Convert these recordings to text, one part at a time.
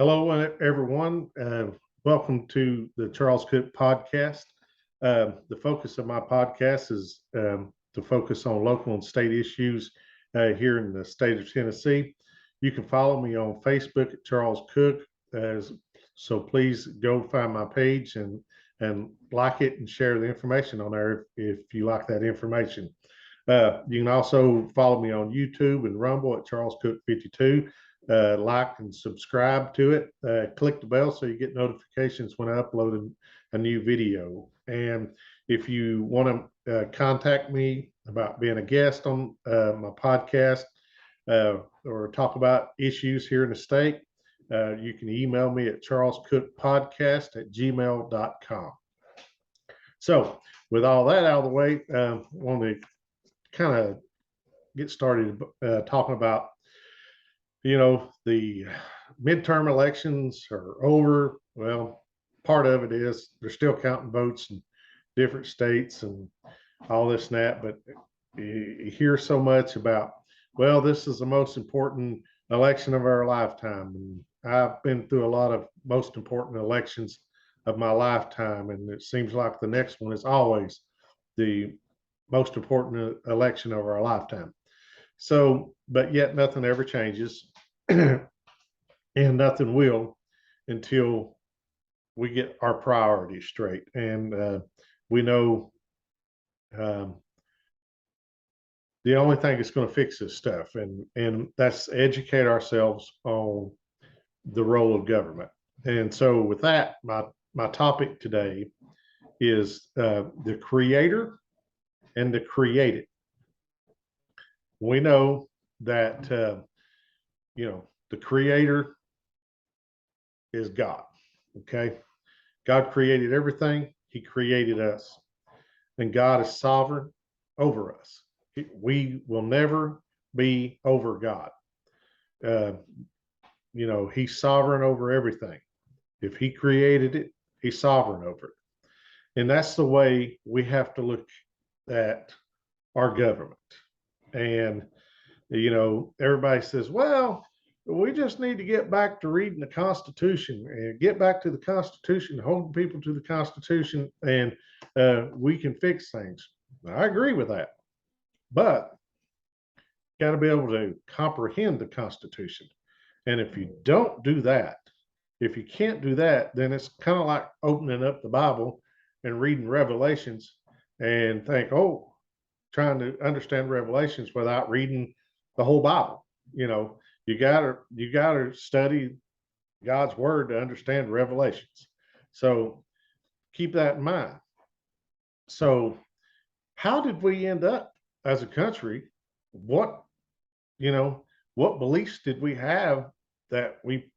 Hello, everyone. Welcome to the Charles Cook podcast. The focus of my podcast is to focus on local and state issues here in the state of Tennessee. You can follow me on Facebook at Charles Cook. So please go find my page and like it and share the information on there if you like that information. You can also follow me on YouTube and Rumble at Charles Cook 52. Like and subscribe to it. Click the bell so you get notifications when I upload a new video. And if you want to contact me about being a guest on my podcast or talk about issues here in the state, you can email me at charlescookpodcast@gmail.com. So, with all that out of the way, I want to kind of get started talking about the midterm elections are over. Well, part of it is they're still counting votes in different states and all this and that, but you hear so much about, well, this is the most important election of our lifetime. And I've been through a lot of most important elections of my lifetime, and it seems like the next one is always the most important election of our lifetime. So, but yet nothing ever changes and nothing will until we get our priorities straight. And we know the only thing that's going to fix this stuff, and that's educate ourselves on the role of government. And so, with that, my topic today is the creator and the created. We know that the creator is God. Okay. God created everything. He created us. And God is sovereign over us. We will never be over God. He's sovereign over everything. If he created it, he's sovereign over it. And that's the way we have to look at our government. And everybody says, well, we just need to get back to reading the Constitution and get back to the Constitution, holding people to the Constitution, and we can fix things. I agree with that. But you got to be able to comprehend the Constitution. And if you don't do that, if you can't do that, then it's kind of like opening up the Bible and reading Revelations and think, oh, trying to understand Revelations without reading the whole Bible. You gotta study God's word to understand Revelations. So keep that in mind. So how did we end up as a country? What beliefs did we have that we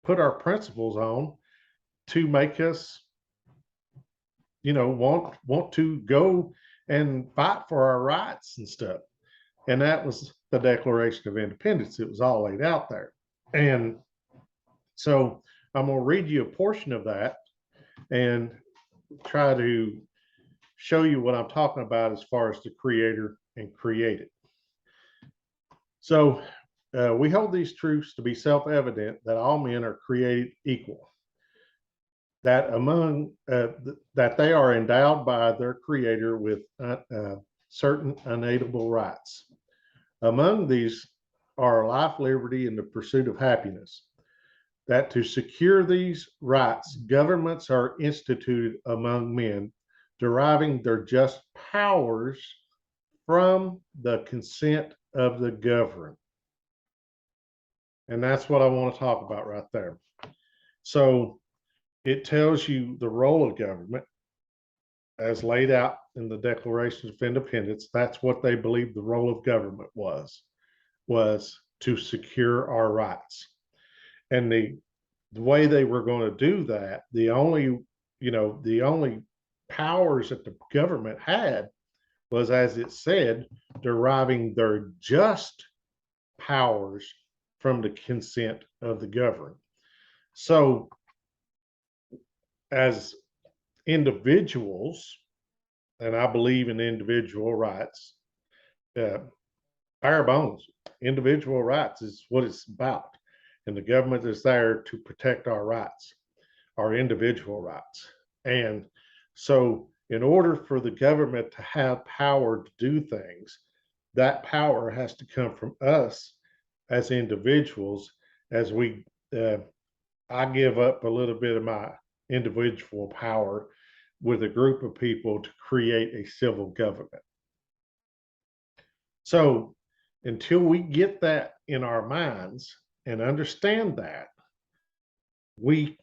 put our principles on to make us want to go and fight for our rights and stuff? And that was the Declaration of Independence. It was all laid out there. And so I'm going to read you a portion of that and try to show you what I'm talking about as far as the creator and created. So we hold these truths to be self-evident that all men are created equal, that that they are endowed by their creator with certain unalienable rights. Among these are life, liberty, and the pursuit of happiness. That to secure these rights, governments are instituted among men, deriving their just powers from the consent of the governed. And that's what I want to talk about right there. So it tells you the role of government as laid out in the Declaration of Independence. That's what they believed the role of government was to secure our rights. And the way they were going to do that, the only powers that the government had was, as it said, deriving their just powers from the consent of the governed. So as individuals, and I believe in individual rights, bare bones, individual rights is what it's about. and the government is there to protect our rights, our individual rights. And so, in order for the government to have power to do things, that power has to come from us as individuals. As we, I give up a little bit of my individual power with a group of people to create a civil government. So, until we get that in our minds and understand that, we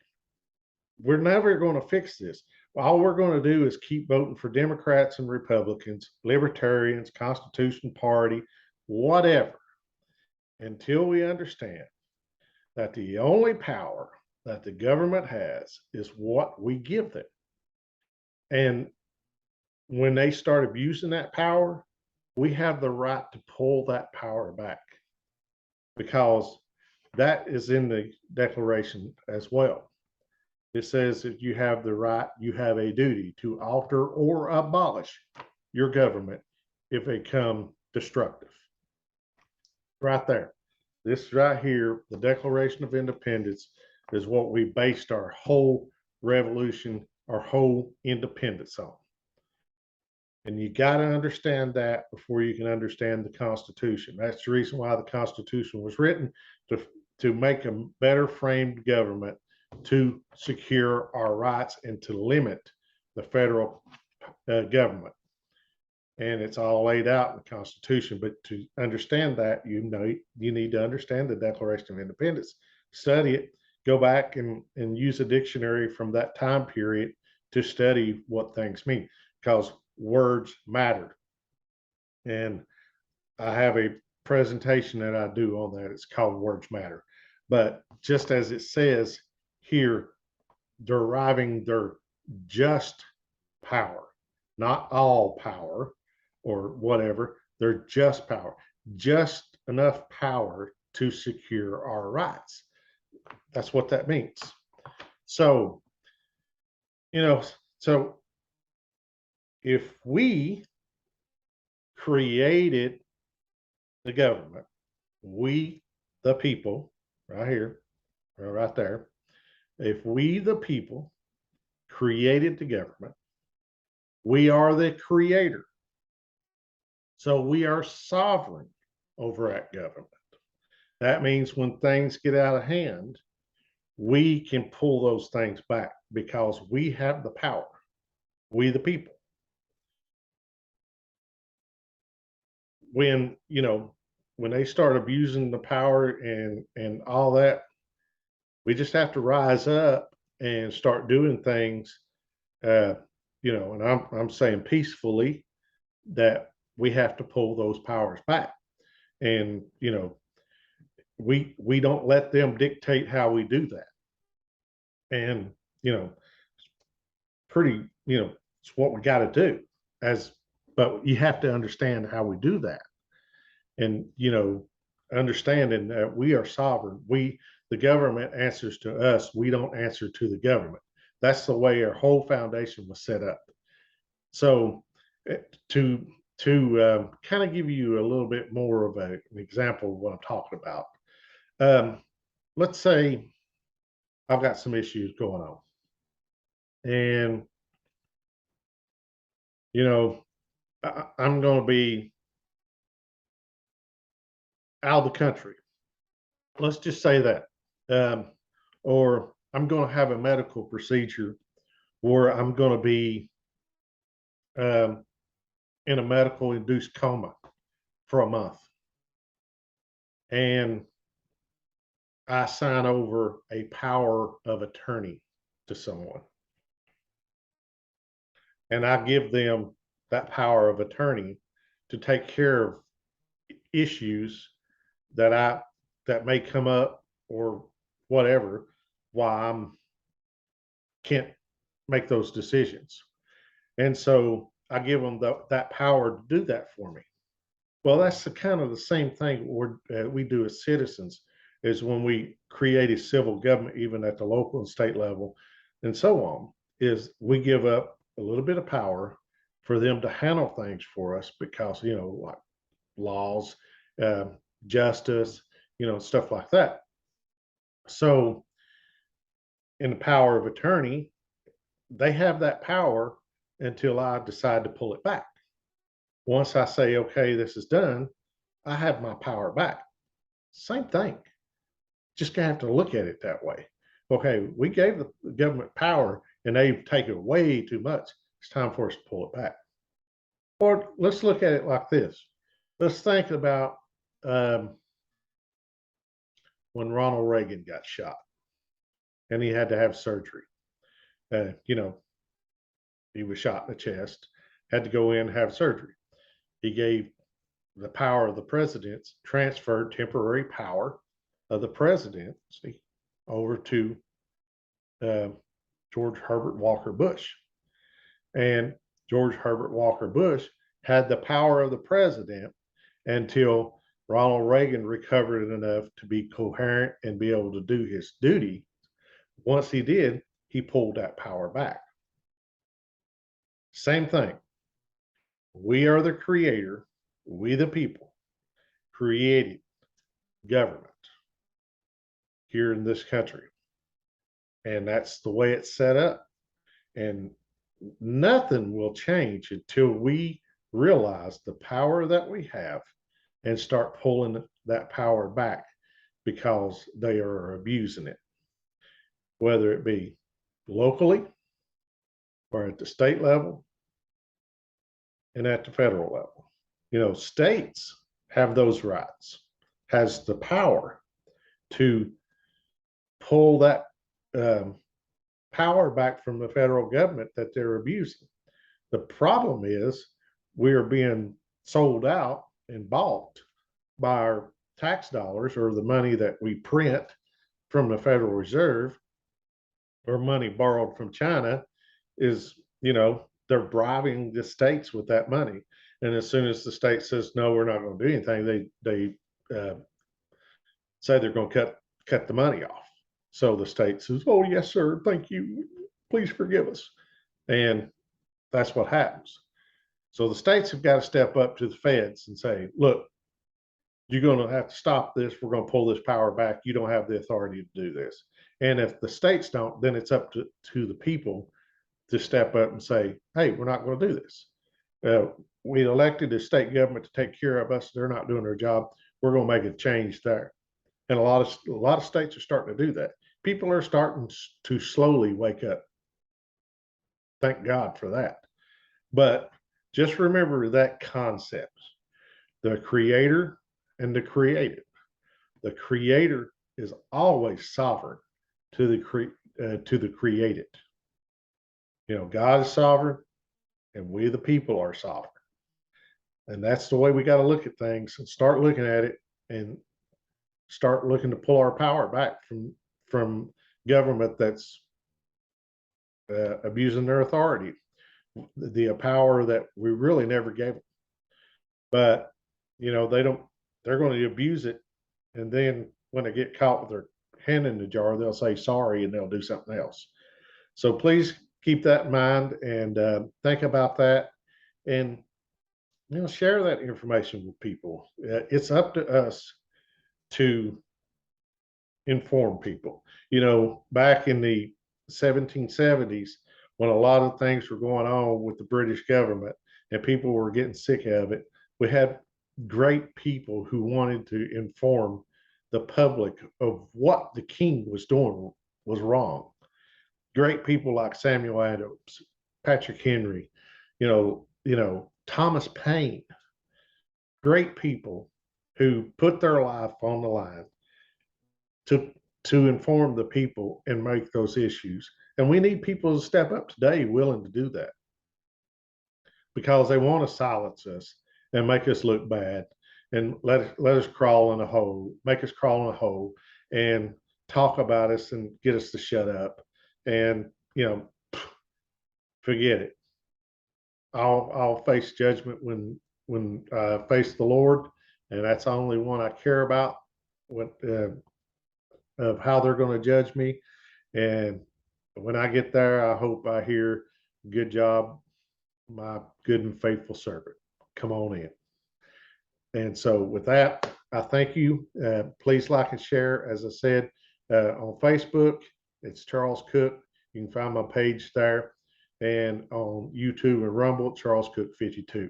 we're never going to fix this. All we're going to do is keep voting for Democrats and Republicans, libertarians, Constitution Party, whatever, until we understand that the only power that the government has is what we give them. And when they start abusing that power, we have the right to pull that power back, because that is in the Declaration as well. It says that you have the right, you have a duty to alter or abolish your government if they come destructive. Right there. This right here, the Declaration of Independence, is what we based our whole revolution, our whole independence on. And you got to understand that before you can understand the Constitution. That's the reason why the Constitution was written, to make a better framed government, to secure our rights and to limit the federal government. And it's all laid out in the Constitution. But to understand that, you need to understand the Declaration of Independence, study it, go back and use a dictionary from that time period to study what things mean, because words matter. And I have a presentation that I do on that. It's called Words Matter. But just as it says here, deriving their just power, not all power or whatever, their just power, just enough power to secure our rights. That's what that means. So, so if we created the government, we, the people, right here, right there, if we, the people, created the government, we are the creator. So we are sovereign over that government. That means when things get out of hand, we can pull those things back because we have the power. We, the people. When they start abusing the power and all that, we just have to rise up and start doing things, and I'm saying peacefully, that we have to pull those powers back. And we don't let them dictate how we do that. And pretty, it's what we got to do. But you have to understand how we do that. And understanding that we are sovereign. The government answers to us. We don't answer to the government. That's the way our whole foundation was set up. So to kind of give you a little bit more of an example of what I'm talking about, let's say I've got some issues going on, and I'm going to be out of the country. Let's just say that. Or I'm going to have a medical procedure where I'm going to be in a medical induced coma for a month. And I sign over a power of attorney to someone. And I give them that power of attorney to take care of issues that may come up or whatever, why I can't make those decisions. And so I give them that power to do that for me. Well, that's kind of the same thing we do as citizens, is when we create a civil government, even at the local and state level and so on, is we give up a little bit of power for them to handle things for us, because like laws, justice, stuff like that. So in the power of attorney, they have that power until I decide to pull it back. Once I say, okay, this is done, I have my power back. Same thing. Just gonna have to look at it that way. Okay, we gave the government power and they've taken way too much. It's time for us to pull it back. Or let's look at it like this. Let's think about when Ronald Reagan got shot and he had to have surgery. You know, he was shot in the chest, had to go in and have surgery. He gave the power of the presidents, transferred temporary power of the presidency over to George Herbert Walker Bush. And George Herbert Walker Bush had the power of the president until Ronald Reagan recovered enough to be coherent and be able to do his duty. Once he did, he pulled that power back. Same thing. We are the creator, we the people created government here in this country. And that's the way it's set up. And nothing will change until we realize the power that we have and start pulling that power back because they are abusing it, whether it be locally or at the state level and at the federal level. You know, states have those rights, has the power to pull that power back from the federal government that they're abusing. The problem is we are being sold out and bought by our tax dollars or the money that we print from the Federal Reserve or money borrowed from China is, you know, they're bribing the states with that money. And as soon as the state says, no, we're not going to do anything, they say they're going to cut the money off. So the state says, oh, yes, sir, thank you. Please forgive us. And that's what happens. So the states have got to step up to the feds and say, look, you're going to have to stop this. We're going to pull this power back. You don't have the authority to do this. And if the states don't, then it's up to the people to step up and say, hey, we're not going to do this. We elected the state government to take care of us. They're not doing their job. We're going to make a change there. And a lot of states are starting to do that. People are starting to slowly wake up. Thank God for that. But just remember that concept, the creator and the created. The creator is always sovereign to the created. You know, God is sovereign and we the people are sovereign. And that's the way we got to look at things and start looking at it and start looking to pull our power back from government that's abusing their authority, the power that we really never gave them. But you know, they're going to abuse it, and then when they get caught with their hand in the jar, they'll say sorry and they'll do something else. So please keep that in mind and think about that, and you know, share that information with people. It's up to us to inform people. You know, back in the 1770s, when a lot of things were going on with the British government and people were getting sick of it, we had great people who wanted to inform the public of what the king was doing was wrong. Great people like Samuel Adams, Patrick Henry, you know, Thomas Paine. Great people who put their life on the line to inform the people and make those issues. And we need people to step up today willing to do that because they want to silence us and make us look bad and let us crawl in a hole, make us crawl in a hole and talk about us and get us to shut up. And, you know, forget it. I'll face judgment when I face the Lord, and that's the only one I care about. What of how they're going to judge me. And when I get there, I hope I hear, good job, my good and faithful servant. Come on in. And so with that, I thank you. Please like and share. As I said, On Facebook, it's Charles Cook. You can find my page there. And on YouTube and Rumble, Charles Cook 52.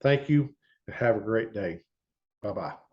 Thank you and have a great day. Bye bye.